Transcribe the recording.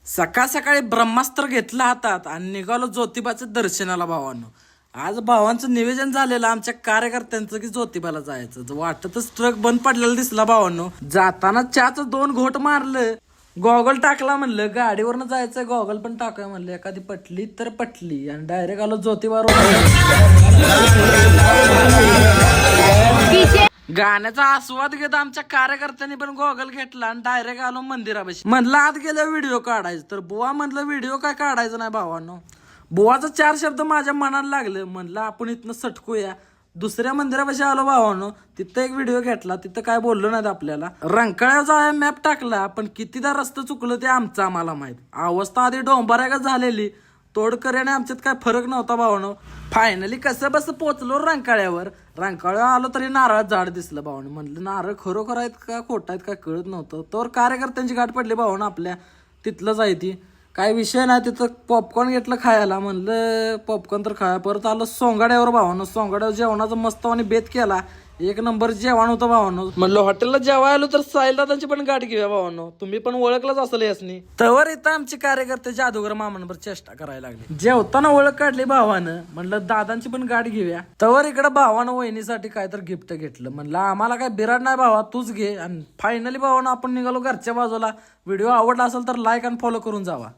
सकाळ सकाळी ब्रह्मास्त्र घेतला हातात आणि निघालो ज्योतिबाच्या दर्शनाला भावांनो. आज भावांचं निवेदन झालेलं आमच्या कार्यकर्त्यांचं की ज्योतिबाला जायचं. वाटतच ट्रक बंद पडलेला दिसला भावांनो. जाताना चहाचं 2 घोट मारलं, गॉगल टाकला, म्हणलं गाडीवरनं जायचंय, गॉगल पण टाकाय म्हणलं, एखादी पटली तर पटली, आणि डायरेक्ट आलो ज्योतिबावर. गाण्याचा आस्वाद घेत आमच्या कार्यकर्त्यांनी पण गॉगल घेतला आणि डायरेक्ट आलो मंदिरापाशी. म्हणलं आत गेलं व्हिडिओ काढायचं, तर बुवा म्हणलं व्हिडिओ काय काढायचं नाही भावांनो. बुवाचं 4 शब्द माझ्या मनाला लागलं. म्हणलं आपण इथनं सटकूया. दुसऱ्या मंदिरापाशी आलो भावांनो. तिथं एक व्हिडिओ घेतला, तिथं काय बोललो नाहीत आपल्याला. रंकाळ्याचा मॅप टाकला, पण कितीदा रस्ता चुकलं ते आमचं आम्हाला माहित. अवस्था आधी डोंबरागत झालेली. तोडकऱ्याने आमच्यात काय फरक नव्हता भावानो. फायनली कसं बस पोचलो रंकाळ्यावर. रंकाळ्यावर आलो तरी नारळ झाड दिसलं भावानो. म्हणलं नारळ खरोखर आहेत का खोट आहेत काय कळत नव्हतं. तर कार्यकर्त्यांची गाठ पडली भावानो आपल्या. तिथलंच आहे ती, काय विषय नाही. तिथं पॉपकॉर्न घेतलं खायला. म्हणलं पॉपकॉर्न तर खाया. परत आलं सोंगाड्यावर भावानो. सोंगाड्यावर जेवणाचा मस्त आणि बेत केला. 1 नंबर जेवण होतं भावानो. म्हणलं हॉटेलला जेवायला आलो तर साहिल दादांची पण गाठ घेऊया भावानो. तुम्ही पण ओळखलंच असेल यासनी. तवर इथं आमचे कार्यकर्ते जादूगर मामांवर चेष्टा करायला लागले. जेवताना ओळख काढली भावानं. म्हणलं दादांची पण गाठ घेऊया. तवर इकडं भावानं वहिनीसाठी काय तर गिफ्ट घेतलं. म्हणलं आम्हाला काय बिराड नाही भावा, तूच घे. आणि फायनली भावानं आपण निघालो घरच्या बाजूला. व्हिडिओ आवडला असेल तर लाईक आणि फॉलो करून जावा.